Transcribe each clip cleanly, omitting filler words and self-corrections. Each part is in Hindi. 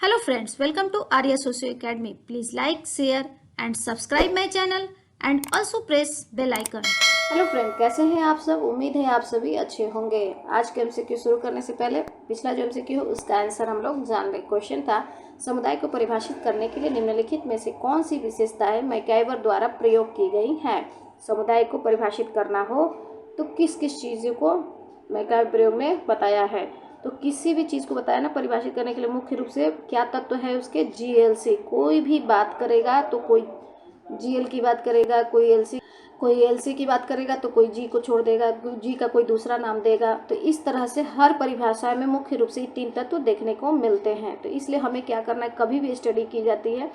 Hello friends, welcome to Arya Socio Academy. Please like, share and subscribe my channel and also press bell icon. Hello friend, कैसे हैं आप सब। उम्मीद है आप सभी अच्छे होंगे। आज के एमसीक्यू शुरू करने से पहले पिछला जो एमसीक्यू है उसका आंसर हम लोग जान लें। क्वेश्चन था, समुदाय को परिभाषित करने के लिए निम्नलिखित में से कौन सी विशेषताएं मैकइवर द्वारा प्रयोग की गई हैं। समुदाय को परिभाषित करना हो तो किस किस चीज़ों को मैकइवर प्रयोग ने बताया है। तो किसी भी चीज़ को बताया ना परिभाषित करने के लिए मुख्य रूप से क्या तत्व है उसके, जीएल से। कोई भी बात करेगा तो कोई जीएल की बात करेगा, कोई एलसी की बात करेगा तो कोई जी को छोड़ देगा, जी का कोई दूसरा नाम देगा। तो इस तरह से हर परिभाषा में मुख्य रूप से ये तीन तत्व देखने को मिलते हैं। तो इसलिए हमें क्या करना है, कभी भी स्टडी की जाती है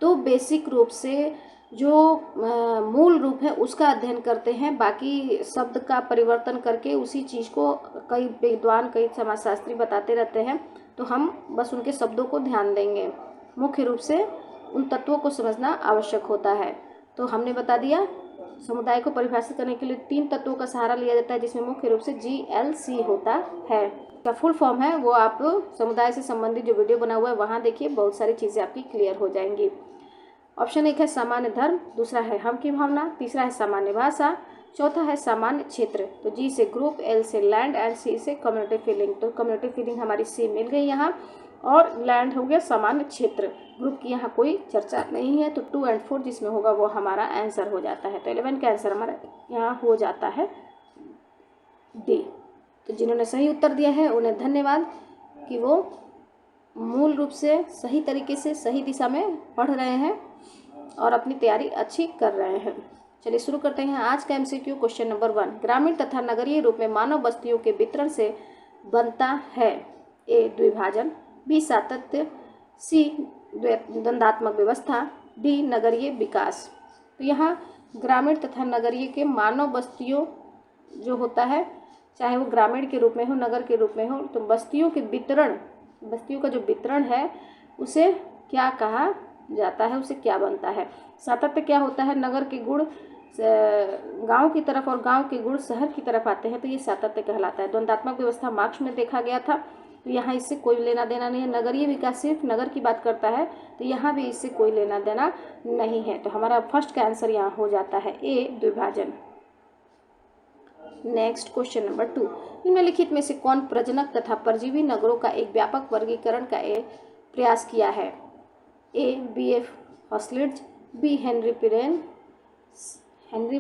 तो बेसिक रूप से जो मूल रूप है उसका अध्ययन करते हैं। बाकी शब्द का परिवर्तन करके उसी चीज़ को कई विद्वान कई समाजशास्त्री बताते रहते हैं, तो हम बस उनके शब्दों को ध्यान देंगे। मुख्य रूप से उन तत्वों को समझना आवश्यक होता है। तो हमने बता दिया, समुदाय को परिभाषित करने के लिए तीन तत्वों का सहारा लिया जाता है, जिसमें मुख्य रूप से जीएलसी होता है। का फुल फॉर्म है वो आप समुदाय से संबंधित जो वीडियो बना हुआ है वहाँ देखिए, बहुत सारी चीज़ें आपकी क्लियर हो जाएंगी। ऑप्शन 1 है सामान्य धर्म, दूसरा है हम की भावना, तीसरा है सामान्य भाषा, चौथा है सामान्य क्षेत्र। तो जी से ग्रुप, एल से लैंड एंड सी से कम्युनिटी फीलिंग। तो कम्युनिटी फीलिंग हमारी सी मिल गई यहाँ, और लैंड हो गया सामान्य क्षेत्र। ग्रुप की यहाँ कोई चर्चा नहीं है, तो 2 और 4 जिसमें होगा वो हमारा आंसर हो जाता है। तो 11 का आंसर हमारा यहाँ हो जाता है डी। तो जिन्होंने सही उत्तर दिया है उन्हें धन्यवाद कि वो मूल रूप से सही तरीके से सही दिशा में पढ़ रहे हैं और अपनी तैयारी अच्छी कर रहे हैं। चलिए शुरू करते हैं आज का एमसीक्यू। क्वेश्चन नंबर 1, ग्रामीण तथा नगरीय रूप में मानव बस्तियों के वितरण से बनता है। ए द्विभाजन, बी सातत्य, सी द्वंद्वात्मक व्यवस्था, डी नगरीय विकास। तो यहाँ ग्रामीण तथा नगरीय के मानव बस्तियों जो होता है, चाहे वो ग्रामीण के रूप में हो नगर के रूप में हो, तो बस्तियों के वितरण, बस्तियों का जो वितरण है उसे क्या कहा जाता है, उसे क्या बनता है। सातत्य क्या होता है, नगर के गुण गांव की तरफ और गांव के गुण शहर की तरफ आते हैं, तो ये सातत्य कहलाता है। द्वंद्वात्मक व्यवस्था मार्क्स में देखा गया था, तो यहाँ इससे कोई लेना देना नहीं है। नगरीय विकास सिर्फ नगर की बात करता है, तो यहाँ भी इससे कोई लेना देना नहीं है। तो हमारा फर्स्ट का आंसर यहाँ हो जाता है ए द्विभाजन। नेक्स्ट क्वेश्चन नंबर 2, निम्नलिखित में से कौन प्रजनक तथा परजीवी नगरों का एक व्यापक वर्गीकरण का प्रयास किया है। A BF Hoselitz, B Henry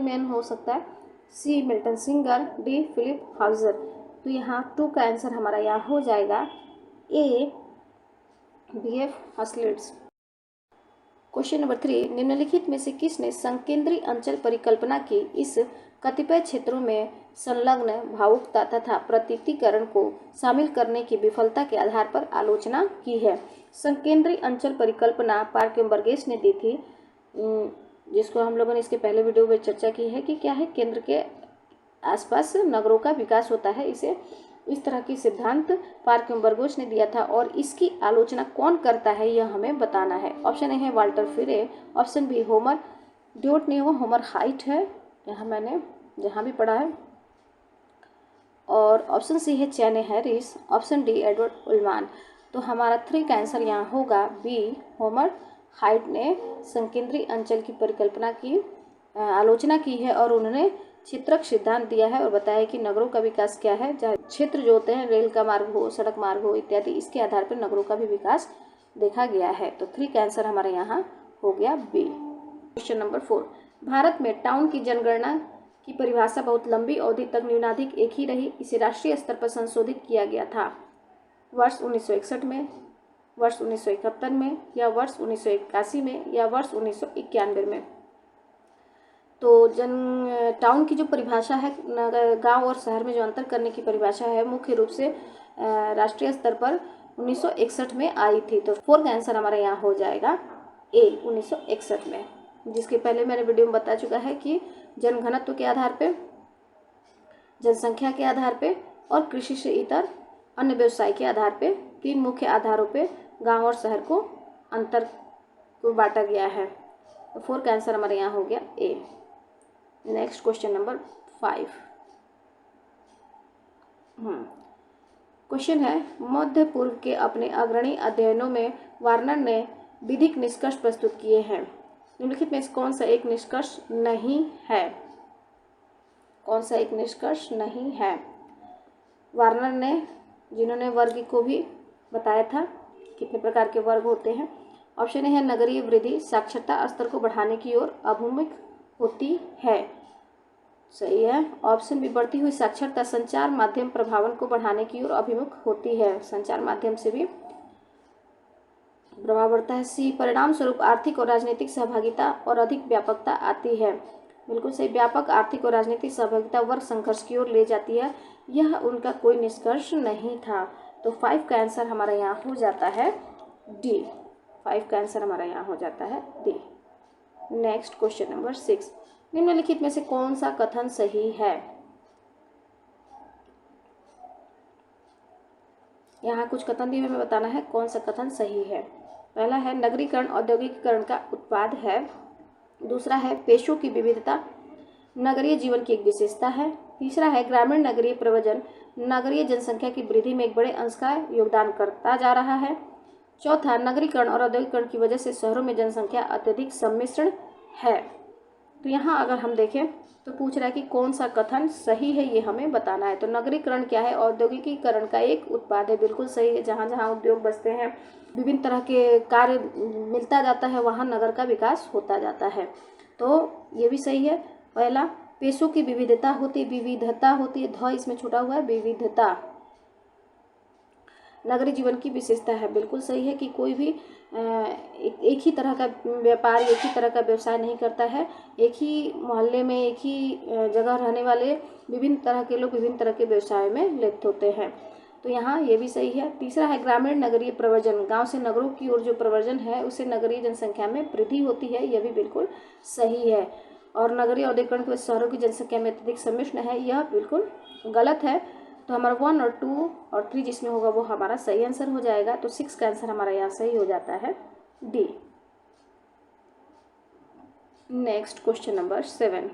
Maine हो सकता है, C Milton Singer, D Philip Hauser. तो यहाँ 2 का आंसर हमारा यहाँ हो जाएगा A BF Hoselitz. Question number 3, निम्नलिखित में से किसने संकेंद्री अंचल परिकल्पना की इस कतिपय क्षेत्रों में संलग्न भावुकता तथा प्रतीकीकरण को शामिल करने की विफलता के आधार पर आलोचना की है। संकेंद्री अंचल परिकल्पना पार्किंबर्गेस ने दी थी, जिसको हम लोगों ने इसके पहले वीडियो में चर्चा की है कि क्या है, केंद्र के आसपास नगरों का विकास होता है। इसे इस तरह की सिद्धांत पार्किंबर्गेस ने दिया था, और इसकी आलोचना कौन करता है यह हमें बताना है। ऑप्शन ए है वाल्टर फिरे, ऑप्शन बी होमर ड्यूट नहीं, वो होमर हाइट है, यहाँ मैंने जहाँ भी पढ़ा है, और ऑप्शन सी है चैने हैरिस, ऑप्शन डी एडवर्ड उल्मान। तो हमारा 3 का आंसर यहाँ होगा बी होमर हाइट ने संकेंद्री अंचल की परिकल्पना की आलोचना की है, और उन्होंने क्षेत्रक सिद्धांत दिया है और बताया कि नगरों का विकास क्या है, चाहे क्षेत्र जो होते हैं रेल का मार्ग हो, सड़क मार्ग हो इत्यादि, इसके आधार पर नगरों का भी विकास देखा गया है। तो 3 का आंसर हमारे यहाँ हो गया बी। क्वेश्चन नंबर 4, भारत में टाउन की जनगणना की परिभाषा बहुत लंबी अवधि तक न्यूनाधिक एक ही रही। इसे राष्ट्रीय स्तर पर संशोधित किया गया था वर्ष 1961 में, वर्ष 1971 में, या वर्ष 1981 में, या वर्ष 1991 में। तो टाउन की जो परिभाषा है, गांव और शहर में जो अंतर करने की परिभाषा है, मुख्य रूप से राष्ट्रीय स्तर पर 1961 में आई थी। तो 4 का आंसर हमारा यहाँ हो जाएगा ए 1961 में, जिसके पहले मैंने वीडियो में बता चुका है कि जनघनत्व के आधार पे, जनसंख्या के आधार पे और कृषि से इतर अन्य व्यवसाय के आधार पे 3 मुख्य आधारों पे गांव और शहर को अंतर को बांटा गया है। तो 4 का आंसर हमारे यहाँ हो गया ए। नेक्स्ट क्वेश्चन नंबर 5, क्वेश्चन है, मध्य पूर्व के अपने अग्रणी अध्ययनों में वार्नर ने विधिक निष्कर्ष प्रस्तुत किए हैं। निम्नलिखित में से कौन सा एक निष्कर्ष नहीं है? कौन सा एक निष्कर्ष नहीं है? वार्नर ने, जिन्होंने वर्ग को भी बताया था कितने प्रकार के वर्ग होते हैं। ऑप्शन ए है, नगरीय वृद्धि साक्षरता स्तर को बढ़ाने की ओर अभिमुख होती है। सही है। ऑप्शन बी, बढ़ती हुई साक्षरता संचार माध्यम प्रभावन को बढ़ाने की ओर अभिमुख होती है। संचार माध्यम से भी प्रभाव बढ़ता है। सी, परिणाम स्वरूप आर्थिक और राजनीतिक सहभागिता और अधिक व्यापकता आती है। बिल्कुल सही। व्यापक आर्थिक और राजनीतिक सहभागिता वर्ग संघर्ष की ओर ले जाती है। यह उनका कोई निष्कर्ष नहीं था। तो 5 का आंसर हमारा यहाँ हो जाता है डी। 5 का आंसर हमारा यहाँ हो जाता है डी। नेक्स्ट क्वेश्चन नंबर 6, निम्नलिखित में से कौन सा कथन सही है? यहाँ कुछ कथन दिए हुए हमें बताना है कौन सा कथन सही है। पहला है, नगरीकरण औद्योगिकीकरण का उत्पाद है। दूसरा है, पेशों की विविधता नगरीय जीवन की एक विशेषता है। तीसरा है, ग्रामीण नगरीय प्रवजन नगरीय जनसंख्या की वृद्धि में एक बड़े अंश का योगदान करता जा रहा है। चौथा, नगरीकरण और औद्योगिकरण की वजह से शहरों में जनसंख्या अत्यधिक सम्मिश्रण है। तो यहाँ अगर हम देखें तो पूछ रहा है कि कौन सा कथन सही है, ये हमें बताना है। तो नगरीकरण क्या है? औद्योगिकीकरण का एक उत्पाद है। बिल्कुल सही है। जहाँ जहाँ उद्योग बसते हैं, विभिन्न तरह के कार्य मिलता जाता है, वहाँ नगर का विकास होता जाता है। तो ये भी सही है। पहला, पेशों की विविधता होती है, ध इसमें छूटा हुआ है, विविधता नगरीय जीवन की विशेषता है। बिल्कुल सही है कि कोई भी एक ही तरह का व्यापार, एक ही तरह का व्यवसाय नहीं करता है। एक ही मोहल्ले में, एक ही जगह रहने वाले विभिन्न तरह के लोग विभिन्न तरह के व्यवसाय में लिप्त होते हैं। तो यहाँ ये भी सही है। तीसरा है, ग्रामीण नगरीय प्रवर्जन, गांव से नगरों की ओर जो प्रवर्जन है उससे नगरीय जनसंख्या में वृद्धि होती है। यह भी बिल्कुल सही है। और नगरीय औद्योगिकरण की वजह से शहरों की जनसंख्या में अत्यधिक सम्मिश्रण है, यह बिल्कुल गलत है। तो हमारा 1 और 2 और 3 जिसमें होगा वो हमारा सही आंसर हो जाएगा। तो 6 का आंसर हमारा यहाँ सही हो जाता है D. Next question number 7।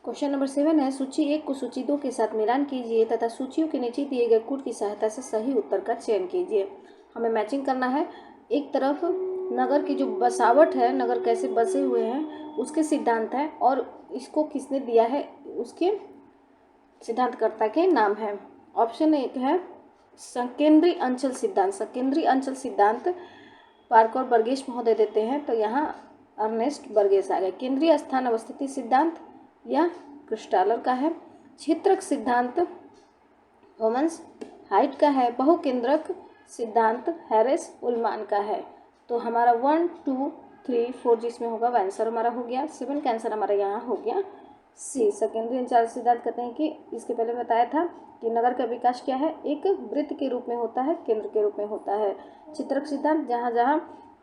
Question number 7 है, सूची 1 को सूची 2 के साथ मिलान कीजिए तथा सूचियों के नीचे दिए गए कूट की सहायता से सही उत्तर का चयन कीजिए। हमें मैचिंग करना है। एक तरफ नगर की जो बसावट है, नगर कैसे बसे हुए हैं उसके सिद्धांत है, और इसको किसने दिया है उसके सिद्धांतकर्ता के नाम है। ऑप्शन 1 है संकेंद्री अंचल सिद्धांत। संकेंद्री अंचल सिद्धांत पार्कर बर्गेस महोदय देते हैं। तो यहाँ अर्नेस्ट बर्गेस आ गए। केंद्रीय स्थान अवस्थिति सिद्धांत यह क्रिस्टालर का है। क्षेत्रक सिद्धांत होमन्स हाइट का है। बहुकेंद्रक सिद्धांत हैरिस उल्मान का है। तो हमारा 1, 2, 3, 4 जिसमें होगा वह आंसर हमारा हो गया। 7 का आंसर हमारा यहाँ हो गया सी। सेकेंडरी अंचल सिद्धांत कहते हैं कि इसके पहले बताया था कि नगर का विकास क्या है, एक वृत्त के रूप में होता है, केंद्र के रूप में होता है। चित्रक सिद्धांत जहाँ जहाँ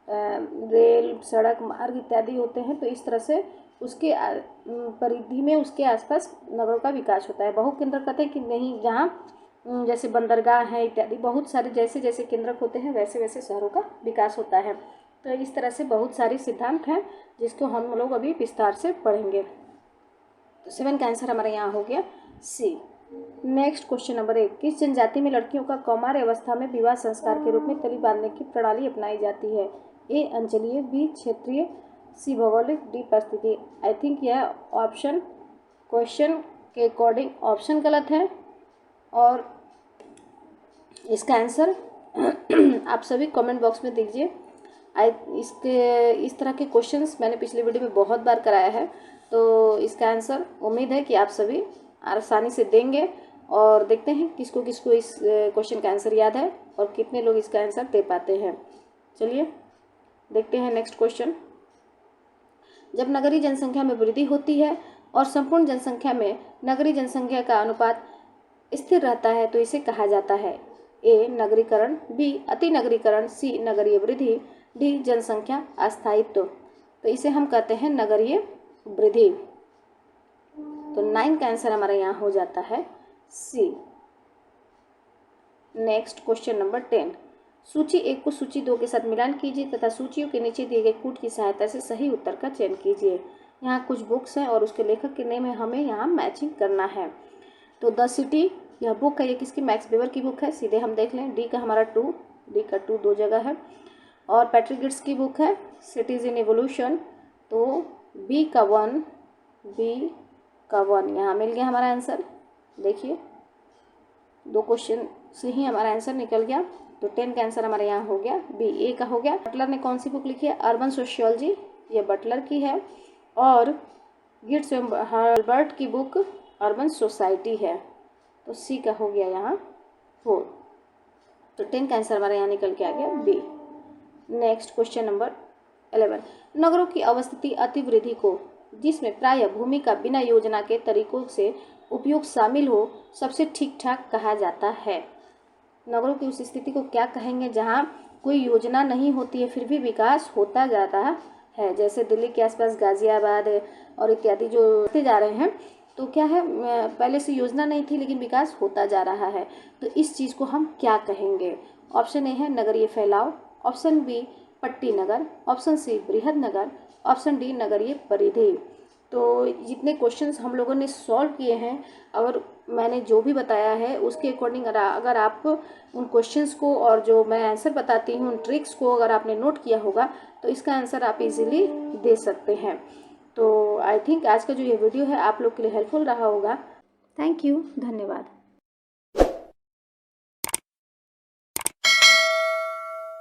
रेल, सड़क, मार्ग इत्यादि होते हैं, तो इस तरह से उसके परिधि में उसके आसपास नगरों का विकास होता है। बहुकेंद्र कहते हैं कि नहीं, जहाँ जैसे बंदरगाह है इत्यादि बहुत सारे जैसे जैसे केंद्रक होते हैं वैसे वैसे शहरों का विकास होता है। तो इस तरह से बहुत सारे सिद्धांत हैं जिसको हम लोग अभी विस्तार से पढ़ेंगे। तो 7 का आंसर हमारा यहाँ हो गया सी। नेक्स्ट क्वेश्चन नंबर 1, किस जनजाति में लड़कियों का कौमार्य अवस्था में विवाह संस्कार के रूप में तली बांधने की प्रणाली अपनाई जाती है? ए अंचलीय, बी क्षेत्रीय, सी भौगोलिक, डी परिस्थिति। आई थिंक यह ऑप्शन क्वेश्चन के अकॉर्डिंग ऑप्शन गलत है, और इसका आंसर आप सभी कमेंट बॉक्स में दीजिए। इस तरह के क्वेश्चंस मैंने पिछले वीडियो में बहुत बार कराया है, तो इसका आंसर उम्मीद है कि आप सभी आसानी से देंगे। और देखते हैं किसको किसको इस क्वेश्चन का आंसर याद है और कितने लोग इसका आंसर दे पाते हैं। चलिए देखते हैं नेक्स्ट क्वेश्चन। जब नगरीय जनसंख्या में वृद्धि होती है और संपूर्ण जनसंख्या में नगरीय जनसंख्या का अनुपात स्थिर रहता है तो इसे कहा जाता है? ए नगरीकरण, बी अति नगरीकरण, सी नगरीय वृद्धि, डी जनसंख्या अस्थायित्व। तो इसे हम कहते हैं नगरीय वृद्धि। तो 9 का आंसर हमारा यहाँ हो जाता है सी। नेक्स्ट क्वेश्चन नंबर 10, सूची 1 को सूची 2 के साथ मिलान कीजिए तथा सूचियों के नीचे दिए गए कूट की सहायता से सही उत्तर का चयन कीजिए। यहाँ कुछ बुक्स हैं और उसके लेखक के नेम है, हमें यहाँ मैचिंग करना है। तो द सिटी यह बुक है, ये किसकी, मैक्स वेबर की बुक है। सीधे हम देख लें, डी का हमारा 2, डी का 2 दो जगह है। और पैट्रिक गिट्स की बुक है सिटीज इन एवोल्यूशन, तो बी का 1, बी का 1 यहाँ मिल गया हमारा आंसर। देखिए 2 क्वेश्चन से ही हमारा आंसर निकल गया, तो 10 का आंसर हमारे यहाँ हो गया, बी ए का हो गया। बटलर ने कौन सी बुक लिखी है, अर्बन सोशियोलॉजी, ये बटलर की है। और गिट्स हर्बर्ट की बुक अर्बन सोसाइटी है, तो सी का हो गया यहाँ 4। तो 10 का आंसर हमारे यहाँ निकल के आ गया बी। नेक्स्ट क्वेश्चन नंबर 11, नगरों की अवस्थिति अतिवृद्धि को, जिसमें प्रायः भूमि का बिना योजना के तरीकों से उपयोग शामिल हो, सबसे ठीक ठाक कहा जाता है। नगरों की उस स्थिति को क्या कहेंगे जहाँ कोई योजना नहीं होती है फिर भी विकास होता जाता है, जैसे दिल्ली के आसपास गाजियाबाद और इत्यादि जो होते जा रहे हैं, तो क्या है, पहले से योजना नहीं थी लेकिन विकास होता जा रहा है, तो इस चीज़ को हम क्या कहेंगे। ऑप्शन ए है नगरीय फैलाव, ऑप्शन बी पट्टी नगर, ऑप्शन सी बृहद नगर, ऑप्शन डी नगरीय परिधि। तो जितने क्वेश्चंस हम लोगों ने सॉल्व किए हैं, अगर मैंने जो भी बताया है उसके अकॉर्डिंग अगर आप उन क्वेश्चंस को और जो मैं आंसर बताती हूँ उन ट्रिक्स को अगर आपने नोट किया होगा तो इसका आंसर आप इजीली दे सकते हैं। तो आई थिंक आज का जो ये वीडियो है आप लोग के लिए हेल्पफुल रहा होगा। थैंक यू, धन्यवाद।